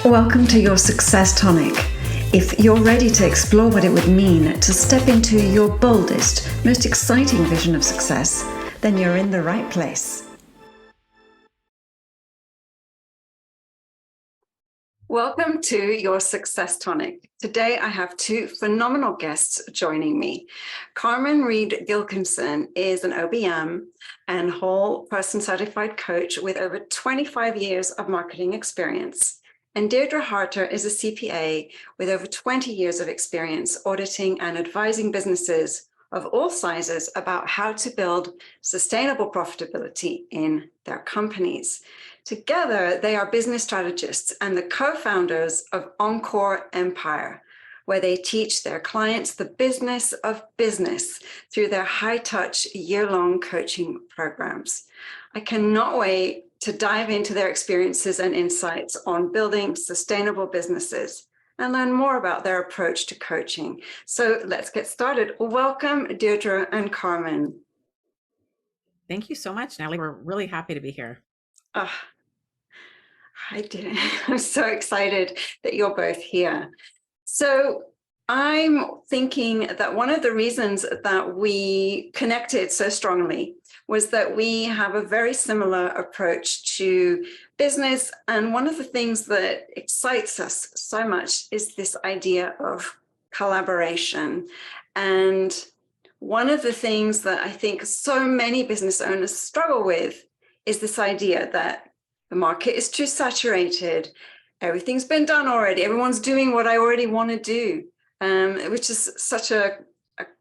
Welcome to your Success Tonic. If you're ready to explore what it would mean to step into your boldest, most exciting vision of success, then you're in the right place. Welcome to your Success Tonic. Today I have two phenomenal guests joining me. Carmen Reed-Gilkison is an OBM and whole person certified coach with over 25 years of marketing experience. And Deirdre Harter is a CPA with over 20 years of experience auditing and advising businesses of all sizes about how to build sustainable profitability in their companies. Together, they are business strategists and the co-founders of Encore Empire, where they teach their clients the business of business through their high-touch year-long coaching programs. I cannot wait to dive into their experiences and insights on building sustainable businesses and learn more about their approach to coaching. So let's get started. Welcome, Deirdre and Carmen. Thank you so much, Natalie. We're really happy to be here. I did. I'm so excited that you're both here. So I'm thinking that one of the reasons that we connected so strongly was that we have a very similar approach to business. And one of the things that excites us so much is this idea of collaboration. And one of the things that I think so many business owners struggle with is this idea that the market is too saturated. Everything's been done already. Everyone's doing what I already want to do, which is such a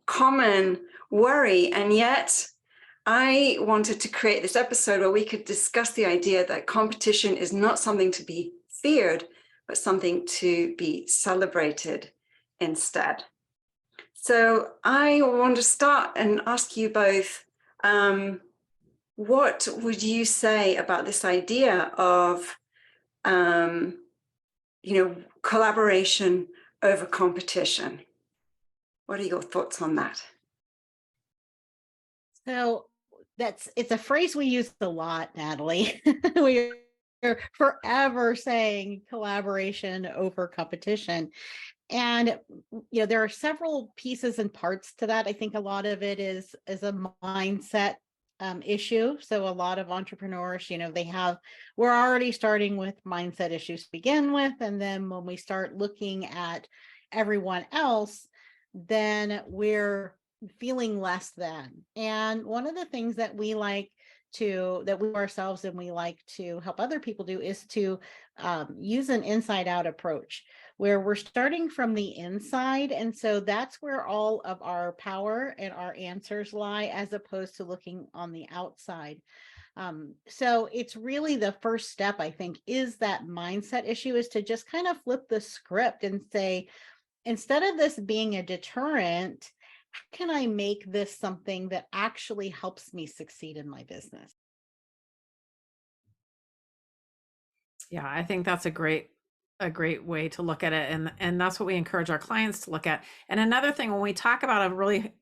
common worry. And yet I wanted to create this episode where we could discuss the idea that competition is not something to be feared, but something to be celebrated instead. So I want to start and ask you both, what would you say about this idea of, collaboration over competition? What are your thoughts on that? So it's a phrase we use a lot, Natalie. We are forever saying collaboration over competition. And, there are several pieces and parts to that. I think a lot of it is a mindset issue. So a lot of entrepreneurs, we're already starting with mindset issues to begin with. And then when we start looking at everyone else, then we're feeling less than. And one of the things that we ourselves and we like to help other people do is to use an inside out approach where we're starting from the inside. And so that's where all of our power and our answers lie, as opposed to looking on the outside. So it's really the first step, I think, is that mindset issue, is to just kind of flip the script and say, instead of this being a deterrent, how can I make this something that actually helps me succeed in my business? Yeah, I think that's a great way to look at it. And that's what we encourage our clients to look at. And another thing, when we talk about a really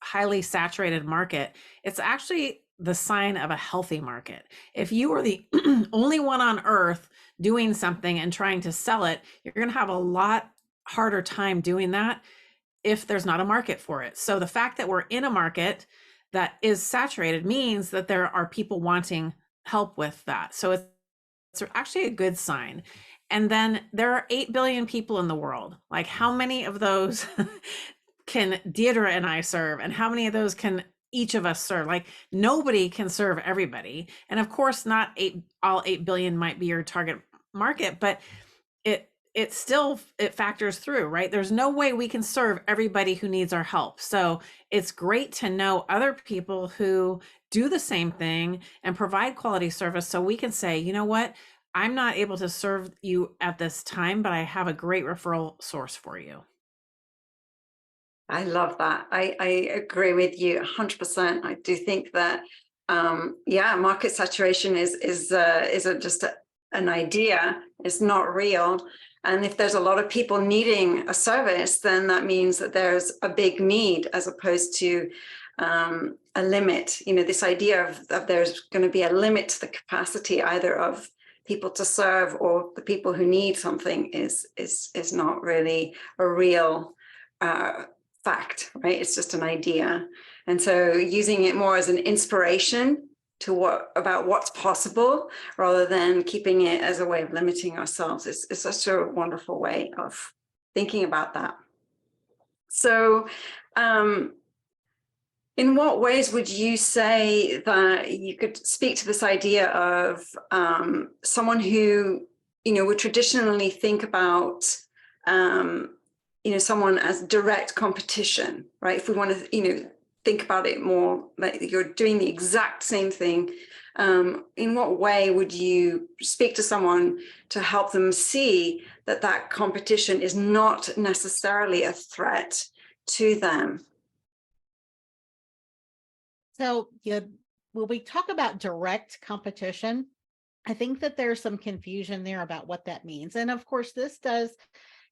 highly saturated market, it's actually the sign of a healthy market. If you are the only one on earth doing something and trying to sell it, you're going to have a lot harder time doing that if there's not a market for it. So the fact that we're in a market that is saturated means that there are people wanting help with that. So it's actually a good sign. And then there are 8 billion people in the world. Like, how many of those can Deirdre and I serve? And how many of those can each of us serve? Like, nobody can serve everybody. And of course, not all 8 billion might be your target market, but it still factors through, right? There's no way we can serve everybody who needs our help. So it's great to know other people who do the same thing and provide quality service, so we can say, you know what, I'm not able to serve you at this time, but I have a great referral source for you. I love that. I agree with you 100%. I do think that, market saturation is just an idea. It's not real. And if there's a lot of people needing a service, then that means that there's a big need, as opposed to a limit. This idea of there's going to be a limit to the capacity either of people to serve or the people who need something is not really a real fact, right? It's just an idea. And so using it more as an inspiration to about what's possible rather than keeping it as a way of limiting ourselves is such a wonderful way of thinking about that. So in what ways would you say that you could speak to this idea of someone who, would traditionally think about, someone as direct competition, right? If we want to, think about it more like you're doing the exact same thing, in what way would you speak to someone to help them see that competition is not necessarily a threat to them? So, when we talk about direct competition, I think that there's some confusion there about what that means. And of course, this does,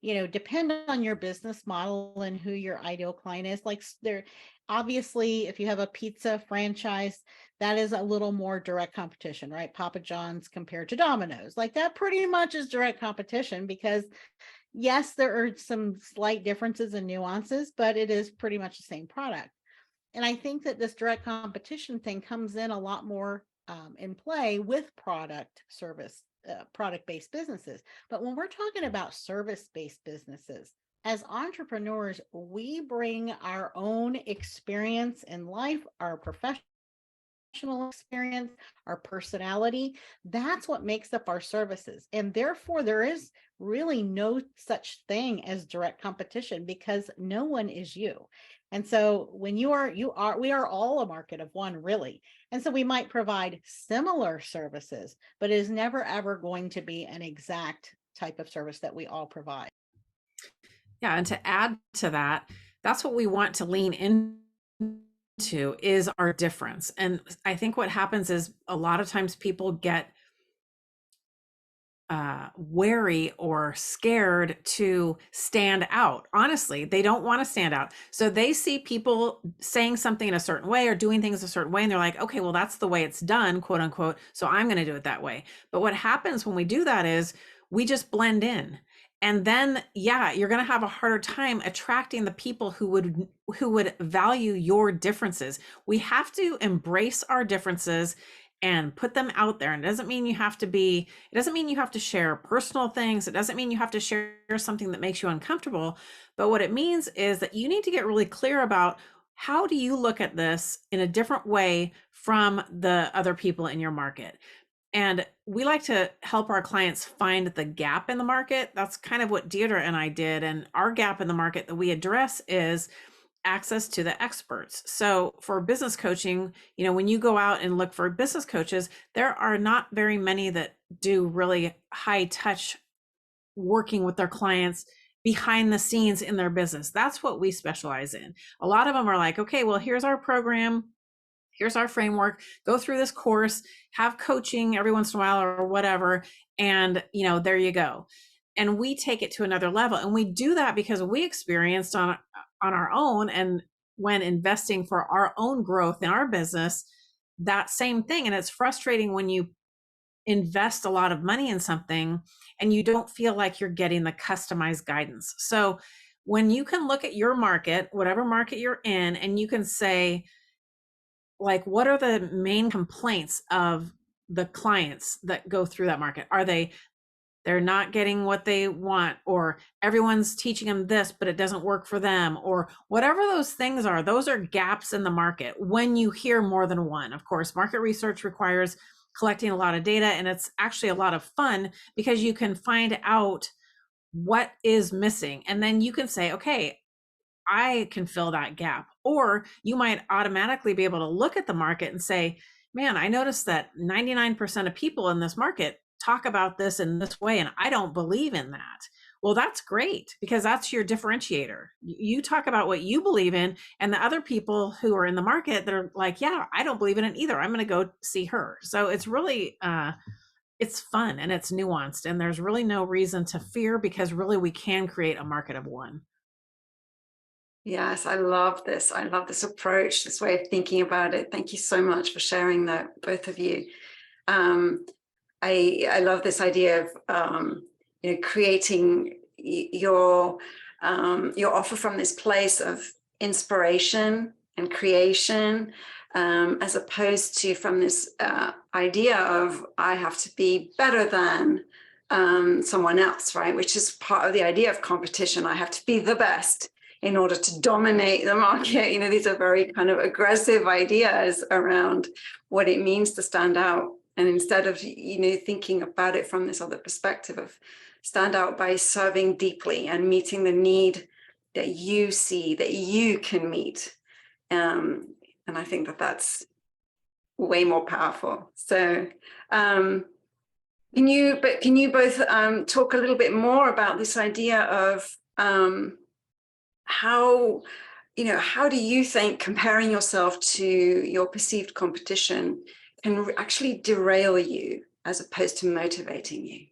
depend on your business model and who your ideal client is. Like there, obviously, if you have a pizza franchise, that is a little more direct competition, right? Papa John's compared to Domino's, like that pretty much is direct competition because yes, there are some slight differences and nuances, but it is pretty much the same product. And I think that this direct competition thing comes in a lot more in play with product-based businesses. But when we're talking about service-based businesses, as entrepreneurs, we bring our own experience in life, our professional experience, our personality. That's what makes up our services. And therefore, there is really no such thing as direct competition because no one is you. And so when we are all a market of one, really. And so we might provide similar services, but it is never, ever going to be an exact type of service that we all provide. Yeah. And to add to that, that's what we want to lean into is our difference. And I think what happens is a lot of times people get wary or scared to stand out. Honestly, they don't want to stand out. So they see people saying something in a certain way or doing things a certain way. And they're like, okay, well, that's the way it's done, quote unquote. So I'm going to do it that way. But what happens when we do that is we just blend in. And then, yeah, you're going to have a harder time attracting the people who would value your differences. We have to embrace our differences and put them out there. And it doesn't mean you have to share personal things. It doesn't mean you have to share something that makes you uncomfortable. But what it means is that you need to get really clear about how do you look at this in a different way from the other people in your market. And we like to help our clients find the gap in the market. That's kind of what Deirdre and I did. And our gap in the market that we address is access to the experts. So for business coaching, when you go out and look for business coaches, there are not very many that do really high touch working with their clients behind the scenes in their business. That's what we specialize in. A lot of them are like, okay, well, here's our program. Here's our framework, go through this course, have coaching every once in a while or whatever. And, there you go. And we take it to another level. And we do that because we experienced on our own and when investing for our own growth in our business, that same thing. And it's frustrating when you invest a lot of money in something and you don't feel like you're getting the customized guidance. So when you can look at your market, whatever market you're in, and you can say, like, what are the main complaints of the clients that go through that market? Are they're not getting what they want, or everyone's teaching them this, but it doesn't work for them, or whatever those things are, those are gaps in the market when you hear more than one. Of course, market research requires collecting a lot of data, and it's actually a lot of fun because you can find out what is missing. And then you can say, okay, I can fill that gap. Or you might automatically be able to look at the market and say, man, I noticed that 99% of people in this market talk about this in this way, and I don't believe in that. Well, that's great because that's your differentiator. You talk about what you believe in, and the other people who are in the market that are like, yeah, I don't believe in it either. I'm going to go see her. So it's really, it's fun and it's nuanced, and there's really no reason to fear because really we can create a market of one. Yes, I love this. I love this approach, this way of thinking about it. Thank you so much for sharing that, both of you. I love this idea of creating your offer from this place of inspiration and creation, as opposed to from this idea of I have to be better than someone else, right? Which is part of the idea of competition. I have to be the best in order to dominate the market. These are very kind of aggressive ideas around what it means to stand out. And instead of, thinking about it from this other perspective of stand out by serving deeply and meeting the need that you see, that you can meet. And I think that that's way more powerful. So can you both talk a little bit more about this idea of how do you think comparing yourself to your perceived competition can actually derail you as opposed to motivating you?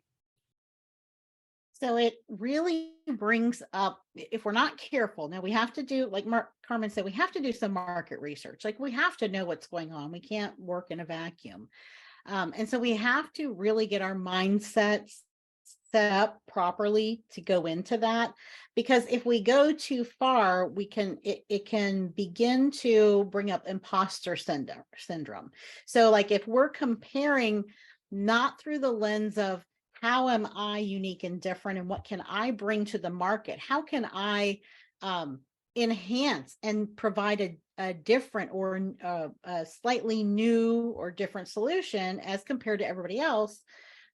So it really brings up, if we're not careful, now we have to do, like Carmen said, we have to do some market research. Like we have to know what's going on. We can't work in a vacuum. And so we have to really get our mindsets set up properly to go into that, because if we go too far, it can begin to bring up imposter syndrome. So like if we're comparing not through the lens of how am I unique and different and what can I bring to the market, how can I enhance and provide a different or a slightly new or different solution as compared to everybody else,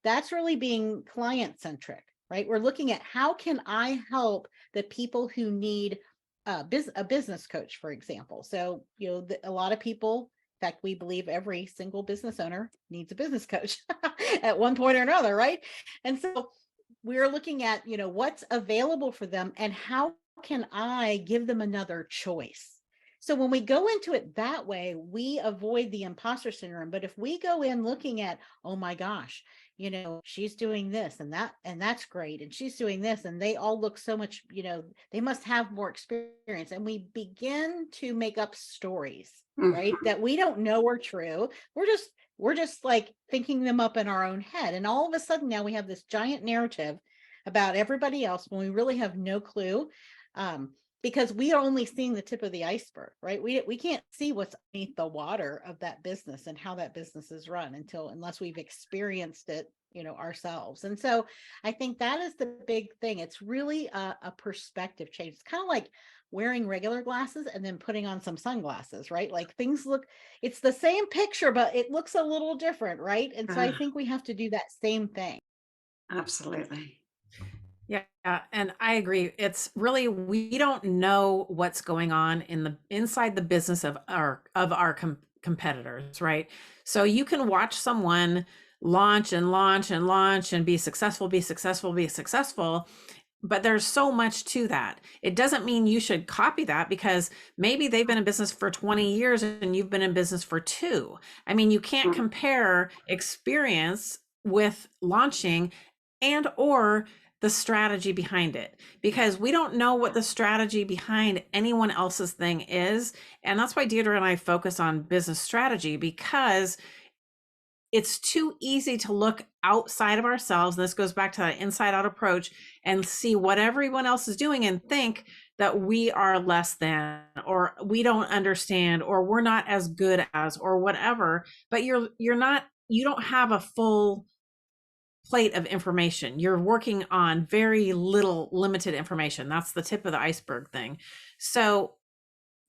that's really being client centric, right? We're looking at how can I help the people who need a business coach, for example. So, a lot of people, in fact, we believe every single business owner needs a business coach at one point or another, right? And so we're looking at, what's available for them and how can I give them another choice? So when we go into it that way, we avoid the imposter syndrome. But if we go in looking at, oh my gosh, she's doing this and that's great, and she's doing this, and they all look so much, they must have more experience, and we begin to make up stories, right, that we don't know are true. We're just like thinking them up in our own head, and all of a sudden now we have this giant narrative about everybody else when we really have no clue, because we are only seeing the tip of the iceberg, right? We can't see what's beneath the water of that business and how that business is run unless we've experienced it, ourselves. And so I think that is the big thing. It's really a perspective change. It's kind of like wearing regular glasses and then putting on some sunglasses, right? Like it's the same picture, but it looks a little different, right? And so I think we have to do that same thing. Absolutely. Yeah, and I agree. It's really, we don't know what's going on inside the business of our competitors, right? So you can watch someone launch and launch and launch and be successful, but there's so much to that. It doesn't mean you should copy that, because maybe they've been in business for 20 years and you've been in business for 2. I mean, you can't compare experience with launching and or the strategy behind it, because we don't know what the strategy behind anyone else's thing is. And that's why Deirdre and I focus on business strategy, because it's too easy to look outside of ourselves. And this goes back to that inside out approach, and see what everyone else is doing and think that we are less than, or we don't understand, or we're not as good as, or whatever. But you don't have a full plate of information. You're working on very limited information. That's the tip of the iceberg thing. So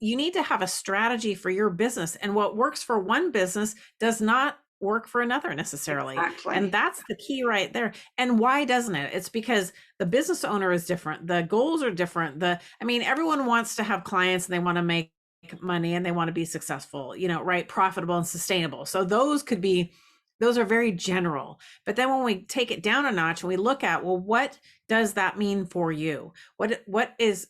you need to have a strategy for your business, and what works for one business does not work for another necessarily. Exactly. And that's the key right there. And why doesn't it? It's because the business owner is different. The goals are different. Everyone wants to have clients and they want to make money and they want to be successful, right? Profitable and sustainable. So those are very general. But then when we take it down a notch and we look at, well, what does that mean for you? What is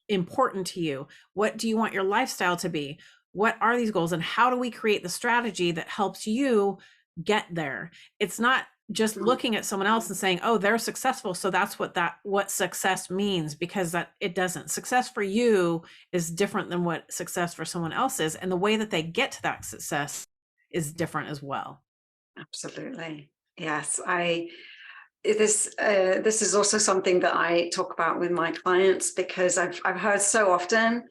important to you? What do you want your lifestyle to be? What are these goals? And how do we create the strategy that helps you get there? It's not just looking at someone else and saying, oh, they're successful, so that's what success means, because it doesn't. Success for you is different than what success for someone else is. And the way that they get to that success is different as well. Absolutely. Yes, this is also something that I talk about with my clients, because I've heard so often,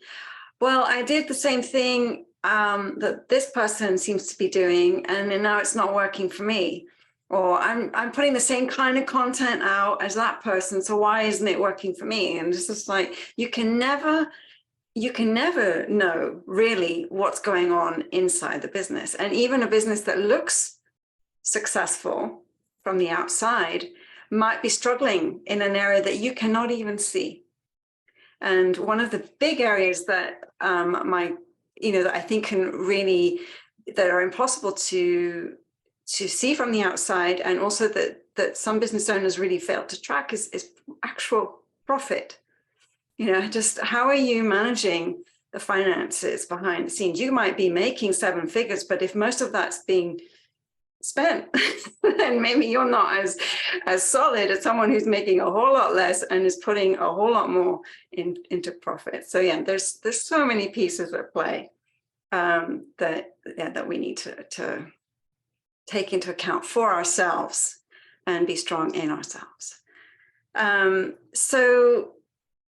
well, I did the same thing that this person seems to be doing, and now it's not working for me. Or I'm putting the same kind of content out as that person, so why isn't it working for me? And it's just like, you can never know really what's going on inside the business. And even a business that looks successful from the outside might be struggling in an area that you cannot even see. And one of the big areas that that I think that are impossible to see from the outside, and also that some business owners really fail to track, is actual profit. Just how are you managing the finances behind the scenes? You might be making 7 figures, but if most of that's being spent, then maybe you're not as solid as someone who's making a whole lot less and is putting a whole lot more into profit. So yeah, there's so many pieces at play that we need to take into account for ourselves and be strong in ourselves. So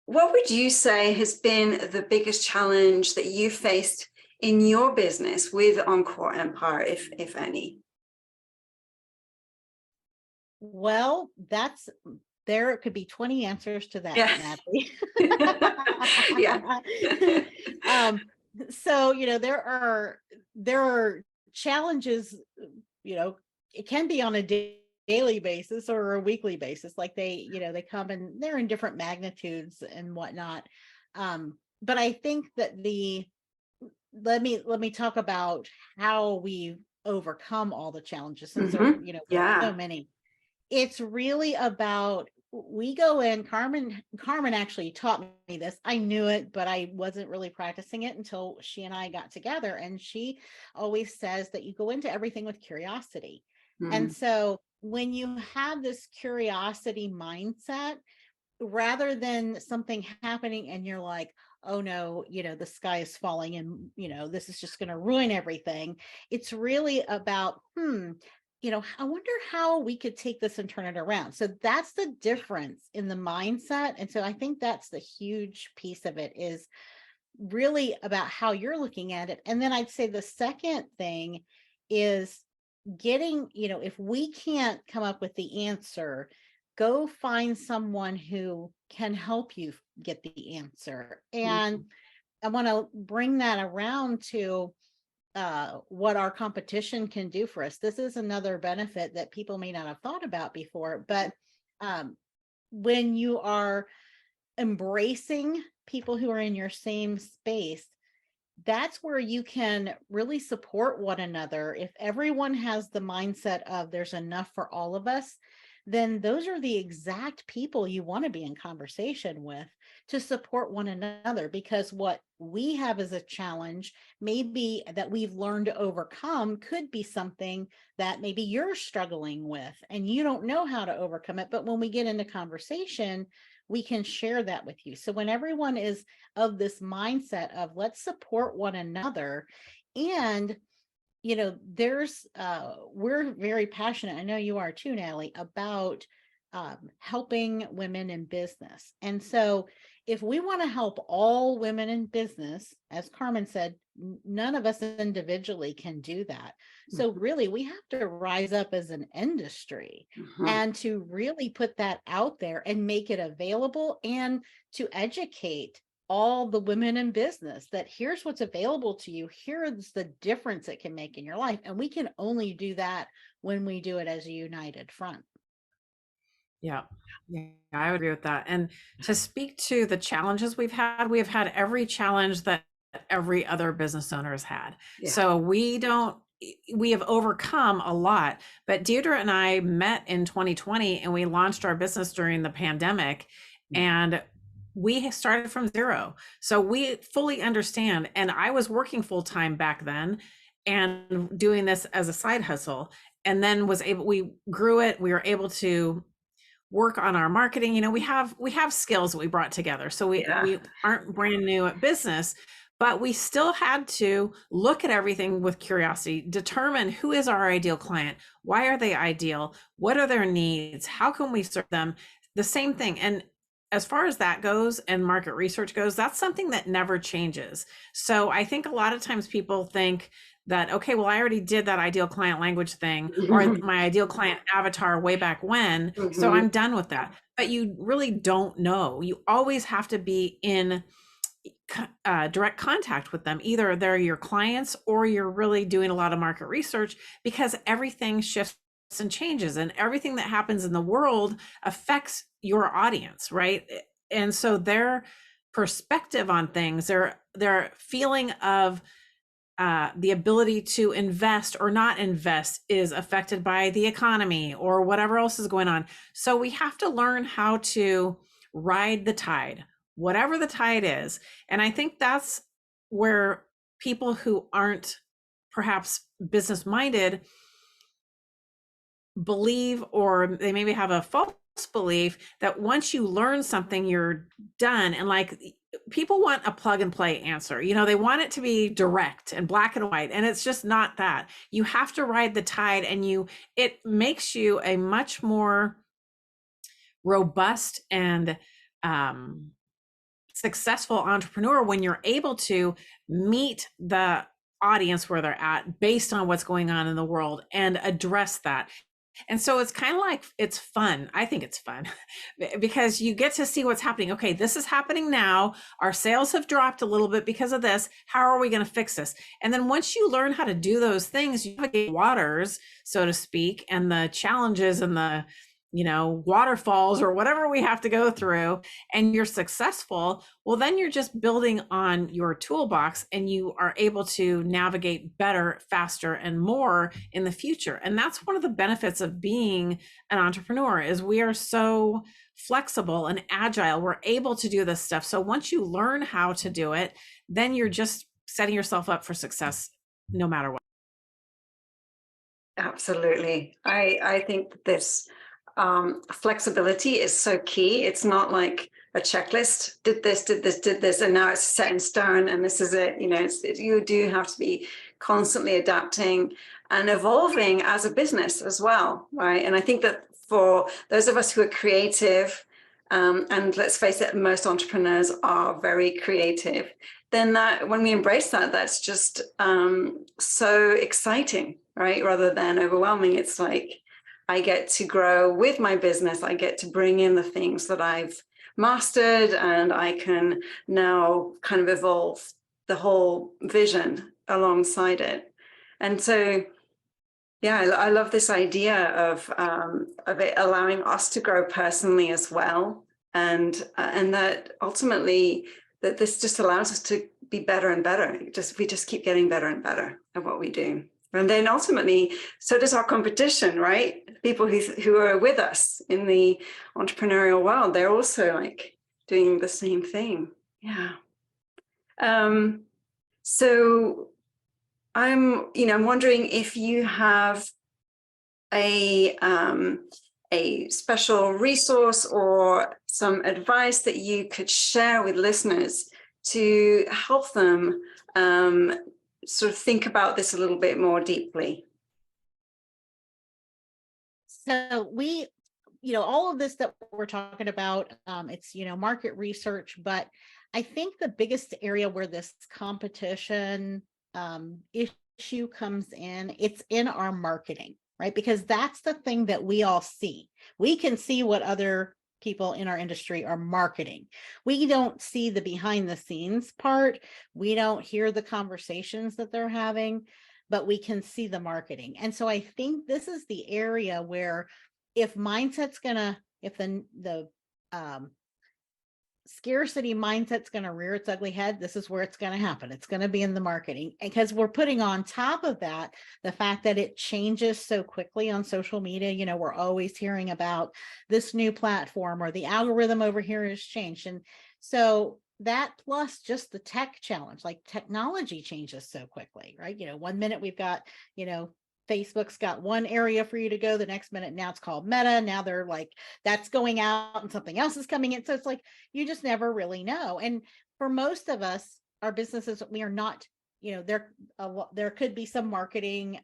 what would you say has been the biggest challenge that you faced in your business with Encore Empire, if any? Well, there could be 20 answers to that, Yeah. Nathalie. Yeah. So, there are challenges, it can be on a daily basis or a weekly basis, like they come and they're in different magnitudes and whatnot. But I think that let me talk about how we've overcome all the challenges, since there are so many. It's really about, we go in, Carmen actually taught me this. I knew it, but I wasn't really practicing it until she and I got together. And she always says that you go into everything with curiosity. And so when you have this curiosity mindset, rather than something happening and you're like, oh no, the sky is falling and, this is just going to ruin everything. It's really about, I wonder how we could take this and turn it around. So that's the difference in the mindset. And so I think that's the huge piece of it, is really about how you're looking at it. And then I'd say the second thing is getting, if we can't come up with the answer, go find someone who can help you get the answer. And I want to bring that around to what our competition can do for us. This is another benefit that people may not have thought about before, but when you are embracing people who are in your same space, that's where you can really support one another. If everyone has the mindset of there's enough for all of us, then those are the exact people you want to be in conversation with to support one another, because what we have as a challenge, maybe that we've learned to overcome, could be something that maybe you're struggling with and you don't know how to overcome it. But when we get into conversation, we can share that with you. So when everyone is of this mindset of let's support one another, and we're very passionate, I know you are too, Nathalie, about helping women in business. And so if we want to help all women in business, as Carmen said, none of us individually can do that. So really, we have to rise up as an industry and to really put that out there and make it available, and to educate all the women in business that here's what's available to you. Here's the difference it can make in your life. And we can only do that when we do it as a united front. Yeah, I would agree with that. And to speak to the challenges we have had every challenge that every other business owner has had. Yeah. So we have overcome a lot, but Deirdre and I met in 2020 and we launched our business during the pandemic, and we started from zero. So we fully understand. And I was working full time back then and doing this as a side hustle, and then we grew it. We were able to work on our marketing. We have skills that we brought together. So we aren't brand new at business, but we still had to look at everything with curiosity, determine who is our ideal client, why are they ideal, what are their needs, how can we serve them, the same thing. And as far as that goes and market research goes, that's something that never changes. So I think a lot of times people think that, okay, well, I already did that ideal client language thing or my ideal client avatar way back when, so I'm done with that. But you really don't know. You always have to be in direct contact with them. Either they're your clients or you're really doing a lot of market research, because everything shifts and changes, and everything that happens in the world affects your audience, right? And so their perspective on things, their feeling of the ability to invest or not invest is affected by the economy or whatever else is going on. So we have to learn how to ride the tide, whatever the tide is. And I think that's where people who aren't perhaps business minded believe, or they maybe have a false belief that once you learn something, you're done. And like, people want a plug and play answer. You know, they want it to be direct and black and white. And it's just not that. You have to ride the tide, and it makes you a much more robust and successful entrepreneur when you're able to meet the audience where they're at based on what's going on in the world and address that. And so it's kind of like, it's fun. I think it's fun because you get to see what's happening. Okay, this is happening now. Our sales have dropped a little bit because of this. How are we going to fix this? And then once you learn how to do those things, you navigate waters, so to speak, and the challenges and the, waterfalls or whatever we have to go through, and you're successful. Well, then you're just building on your toolbox, and you are able to navigate better, faster, and more in the future. And that's one of the benefits of being an entrepreneur, is we are so flexible and agile. We're able to do this stuff. So once you learn how to do it, then you're just setting yourself up for success no matter what. Absolutely. I think that this flexibility is so key. It's not like a checklist, did this, and now it's set in stone and this is it. You do have to be constantly adapting and evolving as a business as well, right? And I think that for those of us who are creative, and let's face it, most entrepreneurs are very creative, then that when we embrace that, that's just so exciting, right? Rather than overwhelming. It's like, I get to grow with my business. I get to bring in the things that I've mastered, and I can now kind of evolve the whole vision alongside it. And so, yeah, I love this idea of it allowing us to grow personally as well, and that ultimately that this just allows us to be better and better. We just keep getting better and better at what we do. And then ultimately, so does our competition, right? People who are with us in the entrepreneurial world, they're also like doing the same thing. Yeah. So I'm wondering if you have a special resource or some advice that you could share with listeners to help them sort of think about this a little bit more deeply. So we, all of this that we're talking about, it's, market research, but I think the biggest area where this competition issue comes in, it's in our marketing, right? Because that's the thing that we all see. We can see what other people in our industry are marketing. We don't see the behind the scenes part. We don't hear the conversations that they're having, but we can see the marketing. And so I think this is the area where if the scarcity mindset's going to rear its ugly head, this is where it's going to happen. It's going to be in the marketing, because we're putting on top of that the fact that it changes so quickly on social media. We're always hearing about this new platform, or the algorithm over here has changed. And so that, plus just the tech challenge, like technology changes so quickly, right? 1 minute we've got, Facebook's got one area for you to go. The next minute, now it's called Meta. Now they're like, that's going out and something else is coming in. So it's like, you just never really know. And for most of us, our businesses, we are not, there could be some marketing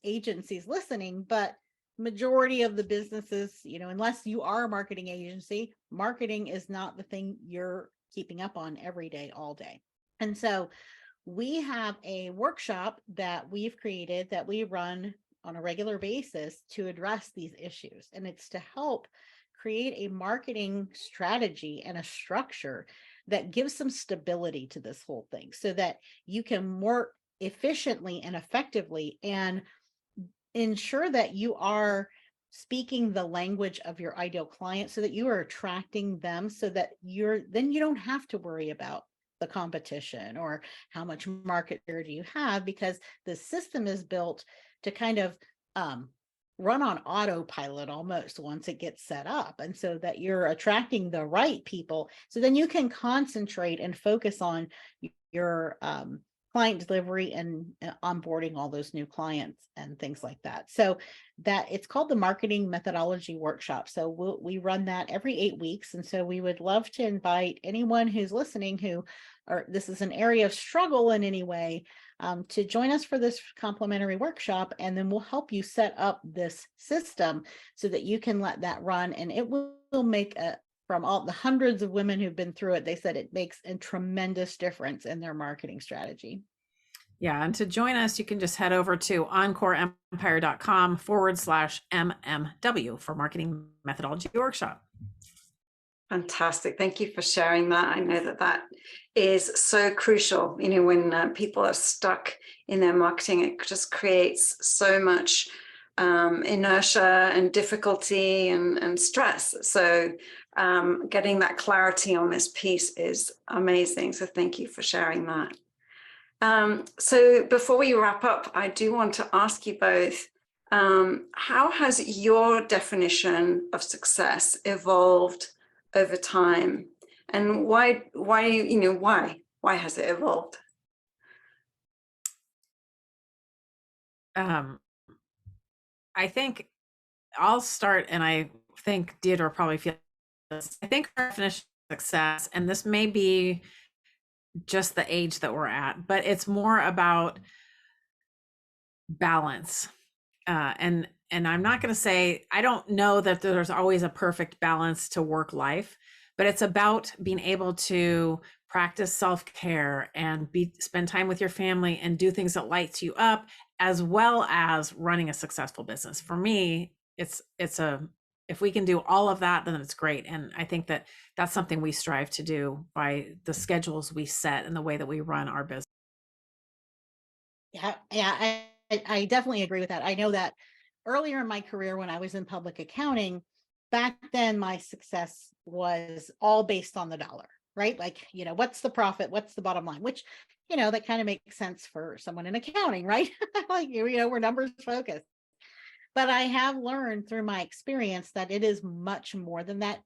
agencies listening, but majority of the businesses, unless you are a marketing agency, marketing is not the thing you're keeping up on every day, all day. And so we have a workshop that we've created that we run on a regular basis to address these issues. And it's to help create a marketing strategy and a structure that gives some stability to this whole thing so that you can more efficiently and effectively and ensure that you are speaking the language of your ideal client so that you are attracting them so that then you don't have to worry about the competition or how much market share do you have, because the system is built to kind of run on autopilot almost once it gets set up, and so that you're attracting the right people so then you can concentrate and focus on your client delivery and onboarding all those new clients and things like that. So that it's called the Marketing Methodology Workshop. So we run that every 8 weeks. And so we would love to invite anyone who's listening or this is an area of struggle in any way, to join us for this complimentary workshop. And then we'll help you set up this system so that you can let that run. And it will make from all the hundreds of women who've been through it, they said it makes a tremendous difference in their marketing strategy. Yeah. And to join us, you can just head over to encoreempire.com/MMW for Marketing Methodology Workshop. Fantastic. Thank you for sharing that. I know that is so crucial. When people are stuck in their marketing, it just creates so much inertia and difficulty and stress. So getting that clarity on this piece is amazing. So thank you for sharing that. So before we wrap up, I do want to ask you both, how has your definition of success evolved over time, and why has it evolved? I think I'll start, and I think Deirdre probably feels this. I think our definition of success, and this may be just the age that we're at, but it's more about balance. And I'm not going to say, I don't know that there's always a perfect balance to work life, but it's about being able to practice self-care and spend time with your family and do things that lights you up, as well as running a successful business. For me, if we can do all of that, then it's great. And I think that that's something we strive to do by the schedules we set and the way that we run our business. Yeah, I definitely agree with that. I know that earlier in my career, when I was in public accounting, back then my success was all based on the dollar, right? Like, what's the profit? What's the bottom line? Which, that kind of makes sense for someone in accounting, right? Like, we're numbers focused. But I have learned through my experience that it is much more than that.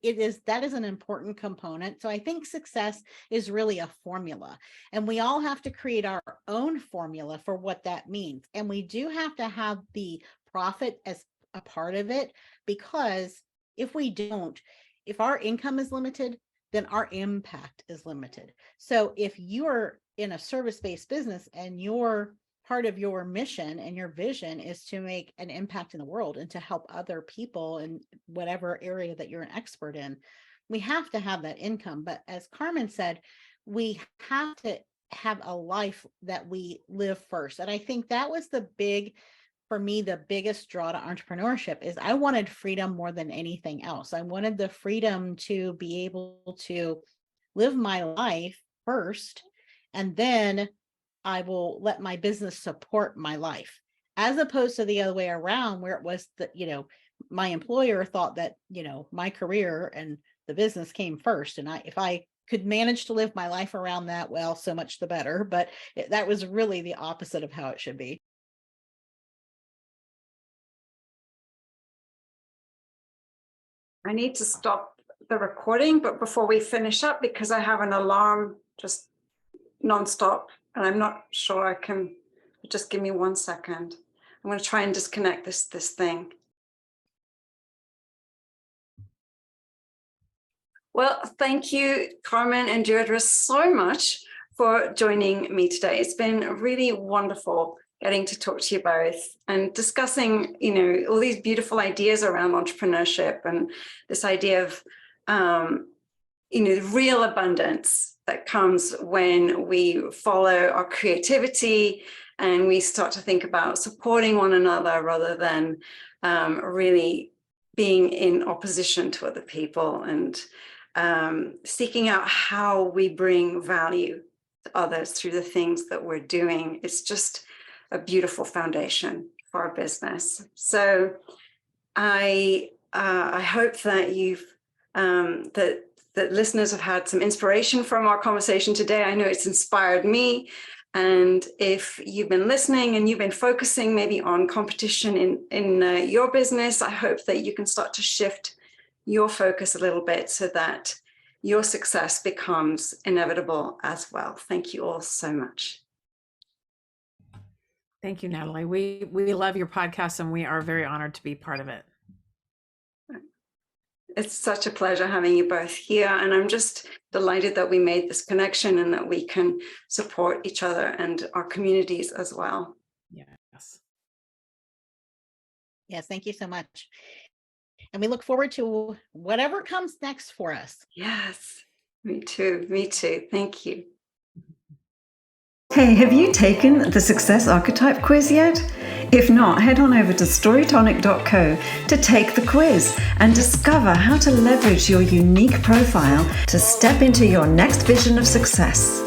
That is an important component. So I think success is really a formula, and we all have to create our own formula for what that means. And we do have to have the profit as a part of it, because if we don't, if our income is limited, then our impact is limited. So if you're in a service-based business and your part of your mission and your vision is to make an impact in the world and to help other people in whatever area that you're an expert in, we have to have that income. But as Carmen said, we have to have a life that we live first. And I think that was for me, the biggest draw to entrepreneurship is I wanted freedom more than anything else. I wanted the freedom to be able to live my life first, and then I will let my business support my life, as opposed to the other way around, where it was that, my employer thought that, my career and the business came first. And if I could manage to live my life around that, well, so much the better. But that was really the opposite of how it should be. I need to stop the recording, but before we finish up, because I have an alarm just nonstop, and I'm not sure I can. Just give me 1 second. I'm going to try and disconnect this thing. Well, thank you, Carmen and Deirdre, so much for joining me today. It's been really wonderful getting to talk to you both and discussing, all these beautiful ideas around entrepreneurship and this idea of, real abundance that comes when we follow our creativity and we start to think about supporting one another rather than really being in opposition to other people, and seeking out how we bring value to others through the things that we're doing. It's just a beautiful foundation for our business. So I hope that you've that listeners have had some inspiration from our conversation today. I know it's inspired me. And if you've been listening and you've been focusing maybe on competition in your business, I hope that you can start to shift your focus a little bit so that your success becomes inevitable as well. Thank you all so much. Thank you, Nathalie. We love your podcast and we are very honored to be part of it. It's such a pleasure having you both here. And I'm just delighted that we made this connection and that we can support each other and our communities as well. Yes. Yes, thank you so much. And we look forward to whatever comes next for us. Yes, me too. Me too. Thank you. Hey, have you taken the Success Archetype quiz yet? If not, head on over to storytonic.co to take the quiz and discover how to leverage your unique profile to step into your next vision of success.